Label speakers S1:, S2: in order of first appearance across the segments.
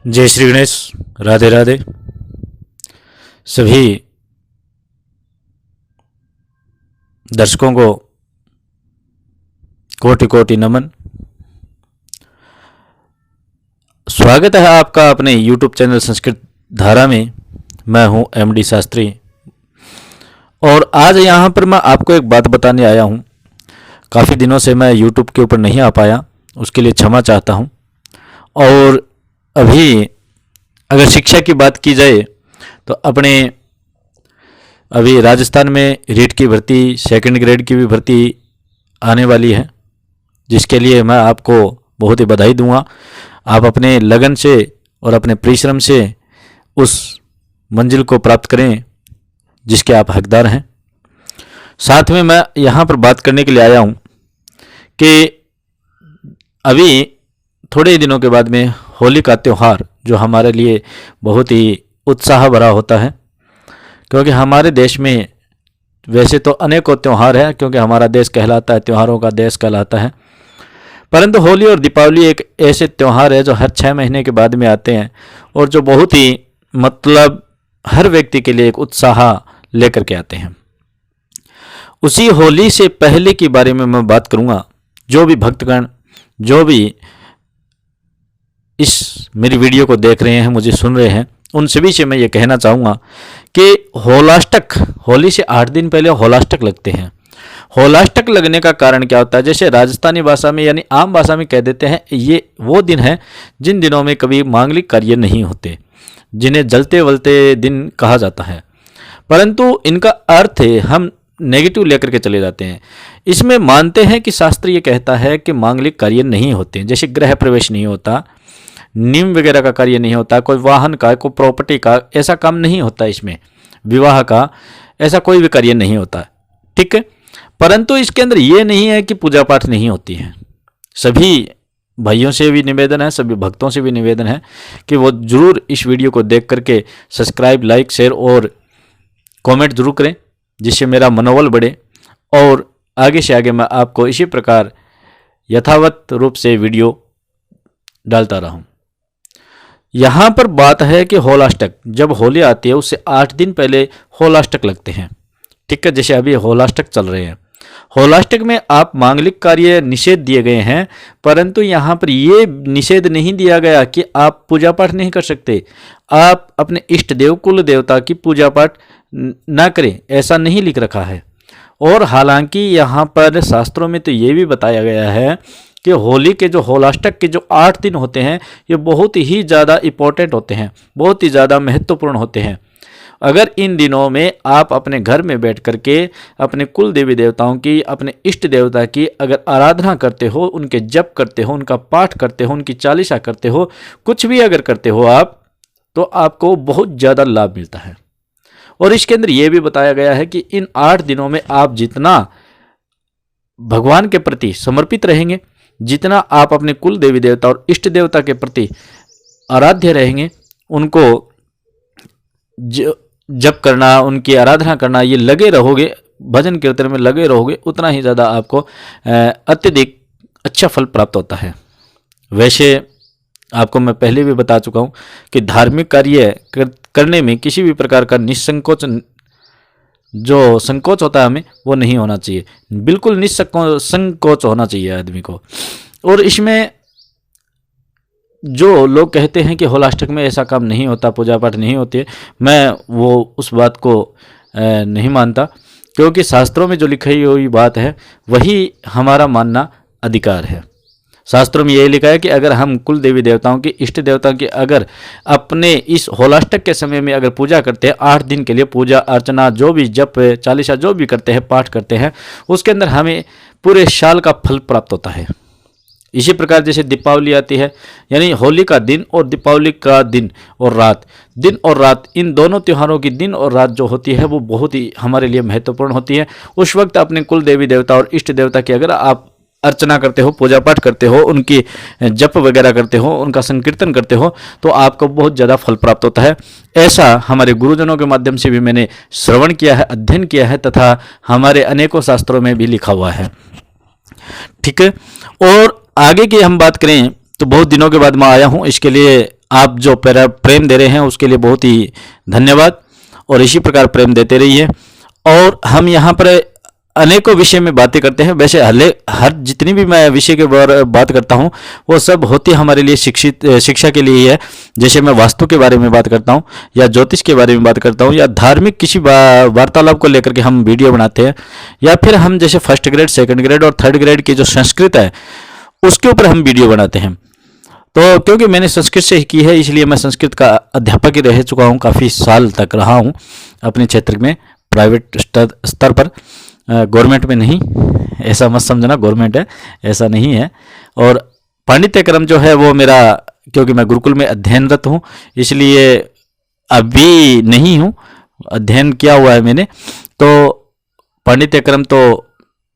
S1: जय श्री गणेश। राधे राधे। सभी दर्शकों को कोटि कोटि नमन। स्वागत है आपका अपने YouTube चैनल संस्कृत धारा में। मैं हूं MD शास्त्री और आज यहाँ पर मैं आपको एक बात बताने आया हूं। काफ़ी दिनों से मैं YouTube के ऊपर नहीं आ पाया, उसके लिए क्षमा चाहता हूं। और अभी अगर शिक्षा की बात की जाए तो अपने अभी राजस्थान में रीट की भर्ती, सेकंड ग्रेड की भी भर्ती आने वाली है, जिसके लिए मैं आपको बहुत ही बधाई दूंगा। आप अपने लगन से और अपने परिश्रम से उस मंजिल को प्राप्त करें जिसके आप हकदार हैं। साथ में मैं यहाँ पर बात करने के लिए आया हूँ कि अभी थोड़े ही दिनों के बाद में होली का त्यौहार, जो हमारे लिए बहुत ही उत्साह भरा होता है, क्योंकि हमारे देश में वैसे तो अनेकों त्यौहार हैं, क्योंकि हमारा देश कहलाता है त्योहारों का देश कहलाता है। परंतु होली और दीपावली एक ऐसे त्यौहार है जो हर 6 महीने के बाद में आते हैं और जो बहुत ही हर व्यक्ति के लिए एक उत्साह लेकर के आते हैं। उसी होली से पहले के बारे में मैं बात करूंगा। जो भी भक्तगण, जो भी इस मेरी वीडियो को देख रहे हैं, मुझे सुन रहे हैं, उन सभी से मैं ये कहना चाहूँगा कि होलाष्टक, होली से 8 दिन पहले होलाष्टक लगते हैं। होलाष्टक लगने का कारण क्या होता है? जैसे राजस्थानी भाषा में यानी आम भाषा में कह देते हैं, ये वो दिन है जिन दिनों में कभी मांगलिक कार्य नहीं होते, जिन्हें जलते वलते दिन कहा जाता है। परंतु इनका अर्थ हम नेगेटिव लेकर के चले जाते हैं। इसमें मानते हैं कि शास्त्र ये कहता है कि मांगलिक कार्य नहीं होते, जैसे गृह प्रवेश नहीं होता, नियम वगैरह का कार्य नहीं होता, कोई वाहन का, कोई प्रॉपर्टी का ऐसा काम नहीं होता, इसमें विवाह का ऐसा कोई भी कार्य नहीं होता, ठीक है। परंतु इसके अंदर ये नहीं है कि पूजा पाठ नहीं होती है। सभी भाइयों से भी निवेदन है, सभी भक्तों से भी निवेदन है कि वो जरूर इस वीडियो को देख करके सब्सक्राइब, लाइक, शेयर और कमेंट जरूर करें, जिससे मेरा मनोबल बढ़े और आगे से आगे मैं आपको इसी प्रकार यथावत रूप से वीडियो डालता रहूं। यहाँ पर बात है कि होलाष्टक, जब होली आती है उससे 8 दिन पहले होलाष्टक लगते हैं, ठीक है। जैसे अभी होलाष्टक चल रहे हैं, होलाष्टक में आप मांगलिक कार्य निषेध दिए गए हैं, परंतु यहाँ पर ये निषेध नहीं दिया गया कि आप पूजा पाठ नहीं कर सकते, आप अपने इष्ट देव, कुल देवता की पूजा पाठ ना करें, ऐसा नहीं लिख रखा है। और हालांकि यहाँ पर शास्त्रों में तो ये भी बताया गया है कि होली के जो होलाष्टक के जो 8 दिन होते हैं, ये बहुत ही ज़्यादा इम्पोर्टेंट होते हैं, बहुत ही ज़्यादा महत्वपूर्ण होते हैं। अगर इन दिनों में आप अपने घर में बैठ करके अपने कुल देवी देवताओं की, अपने इष्ट देवता की अगर आराधना करते हो, उनके जप करते हो, उनका पाठ करते हो, उनकी चालीसा करते हो, कुछ भी अगर करते हो आप, तो आपको बहुत ज़्यादा लाभ मिलता है। और इसके अंदर यह भी बताया गया है कि इन 8 दिनों में आप जितना भगवान के प्रति समर्पित रहेंगे, जितना आप अपने कुल देवी देवता और इष्ट देवता के प्रति आराध्य रहेंगे, उनको जप करना, उनकी आराधना करना, ये लगे रहोगे, भजन कीर्तन में लगे रहोगे, उतना ही ज़्यादा आपको अत्यधिक अच्छा फल प्राप्त होता है। वैसे आपको मैं पहले भी बता चुका हूँ कि धार्मिक कार्य करने में किसी भी प्रकार का निसंकोच, जो संकोच होता है हमें, वो नहीं होना चाहिए, बिल्कुल निसंकोच होना चाहिए आदमी को। और इसमें जो लोग कहते हैं कि होलाष्टक में ऐसा काम नहीं होता, पूजा पाठ नहीं होती है, मैं वो उस बात को नहीं मानता, क्योंकि शास्त्रों में जो लिखी हुई बात है वही हमारा मानना अधिकार है। शास्त्रों में यही लिखा है कि अगर हम कुल देवी देवताओं की, इष्ट देवताओं की अगर अपने इस होलाष्टक के समय में अगर पूजा करते हैं, 8 दिन के लिए पूजा अर्चना, जो भी जप चालीसा जो भी करते हैं, पाठ करते हैं, उसके अंदर हमें पूरे साल का फल प्राप्त होता है। इसी प्रकार जैसे दीपावली आती है, यानी होली का दिन और दीपावली का दिन और रात, इन दोनों त्योहारों की दिन और रात जो होती है वो बहुत ही हमारे लिए महत्वपूर्ण होती है। उस वक्त अपने कुल देवी देवता और इष्ट देवता की अगर आप अर्चना करते हो, पूजा पाठ करते हो, उनकी जप वगैरह करते हो, उनका संकीर्तन करते हो, तो आपको बहुत ज़्यादा फल प्राप्त होता है। ऐसा हमारे गुरुजनों के माध्यम से भी मैंने श्रवण किया है, अध्ययन किया है, तथा हमारे अनेकों शास्त्रों में भी लिखा हुआ है, ठीक है। और आगे की हम बात करें तो बहुत दिनों के बाद मैं आया हूँ, इसके लिए आप जो प्रेम दे रहे हैं उसके लिए बहुत ही धन्यवाद, और इसी प्रकार प्रेम देते रहिए। और हम यहाँ पर अनेकों विषय में बातें करते हैं। वैसे हर जितनी भी मैं विषय के बारे बात करता हूँ वो सब होती हमारे लिए शिक्षा के लिए ही है। जैसे मैं वास्तु के बारे में बात करता हूँ, या ज्योतिष के बारे में बात करता हूँ, या धार्मिक किसी वार्तालाप को लेकर के हम वीडियो बनाते हैं, या फिर हम जैसे फर्स्ट ग्रेड, सेकंड ग्रेड और थर्ड ग्रेड की जो संस्कृत है उसके ऊपर हम वीडियो बनाते हैं। तो क्योंकि मैंने संस्कृत से ही की है, इसलिए मैं संस्कृत का अध्यापक ही रह चुका हूँ, काफ़ी साल तक रहा हूँ अपने क्षेत्र में, प्राइवेट स्तर पर, गवर्नमेंट में नहीं, ऐसा मत समझना गवर्नमेंट है, ऐसा नहीं है। और पांडित्य क्रम जो है वो मेरा, क्योंकि मैं गुरुकुल में अध्ययनरत हूँ इसलिए अभी नहीं हूँ, अध्ययन किया हुआ है मैंने। तो पांडित्य क्रम तो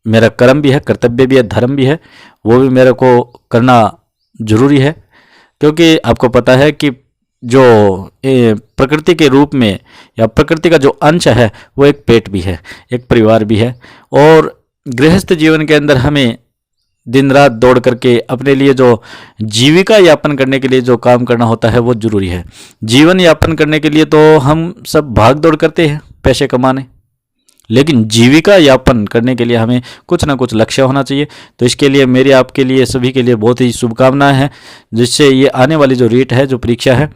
S1: मेरा कर्म भी है, कर्तव्य भी है, धर्म भी है, वो भी मेरे को करना जरूरी है। क्योंकि आपको पता है कि जो प्रकृति के रूप में या प्रकृति का जो अंश है वो एक पेट भी है, एक परिवार भी है। और गृहस्थ जीवन के अंदर हमें दिन रात दौड़ करके अपने लिए जो जीविका यापन करने के लिए जो काम करना होता है वो जरूरी है। जीवन यापन करने के लिए तो हम सब भाग दौड़ करते हैं पैसे कमाने, लेकिन जीविका यापन करने के लिए हमें कुछ ना कुछ लक्ष्य होना चाहिए। तो इसके लिए मेरी आपके लिए सभी के लिए बहुत ही शुभकामनाएं हैं, जिससे ये आने वाली जो रीट है, जो परीक्षा है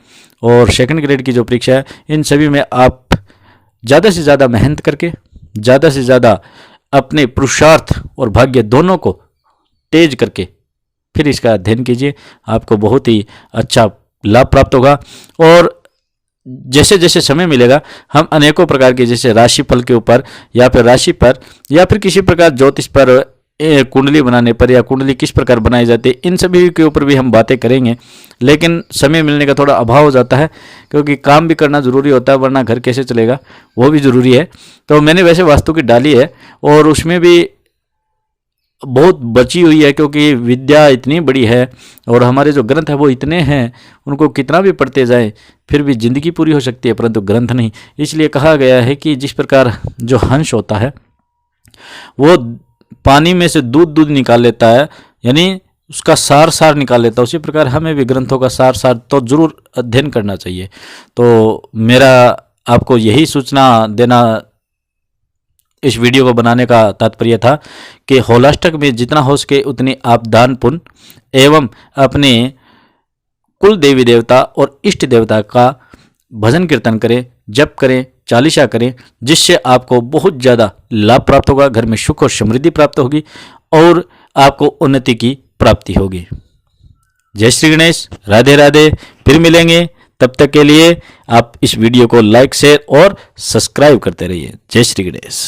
S1: और सेकंड ग्रेड की जो परीक्षा है, इन सभी में आप ज़्यादा से ज़्यादा मेहनत करके, ज़्यादा से ज़्यादा अपने पुरुषार्थ और भाग्य दोनों को तेज करके फिर इसका अध्ययन कीजिए, आपको बहुत ही अच्छा लाभ प्राप्त होगा। और जैसे जैसे समय मिलेगा हम अनेकों प्रकार के, जैसे राशिफल के ऊपर या फिर राशि पर या फिर किसी प्रकार ज्योतिष पर, कुंडली बनाने पर, या कुंडली किस प्रकार बनाई जाती है, इन सभी के ऊपर भी हम बातें करेंगे। लेकिन समय मिलने का थोड़ा अभाव हो जाता है, क्योंकि काम भी करना ज़रूरी होता है, वरना घर कैसे चलेगा, वो भी ज़रूरी है। तो मैंने वैसे वास्तु की डाली है और उसमें भी बहुत बची हुई है, क्योंकि विद्या इतनी बड़ी है और हमारे जो ग्रंथ है वो इतने हैं, उनको कितना भी पढ़ते जाए फिर भी ज़िंदगी पूरी हो सकती है, परंतु ग्रंथ नहीं। इसलिए कहा गया है कि जिस प्रकार जो हंस होता है वो पानी में से दूध निकाल लेता है, यानी उसका सार निकाल लेता है, उसी प्रकार हमें भी ग्रंथों का सार तो जरूर अध्ययन करना चाहिए। तो मेरा आपको यही सूचना देना, इस वीडियो को बनाने का तात्पर्य था कि होलाष्टक में जितना हो सके उतनी आप दान पुण्य एवं अपने कुल देवी देवता और इष्ट देवता का भजन कीर्तन करें, जप करें, चालीसा करें, जिससे आपको बहुत ज़्यादा लाभ प्राप्त होगा, घर में सुख और समृद्धि प्राप्त होगी और आपको उन्नति की प्राप्ति होगी। जय श्री गणेश, राधे राधे। फिर मिलेंगे, तब तक के लिए आप इस वीडियो को लाइक, शेयर और सब्सक्राइब करते रहिए। जय श्री गणेश।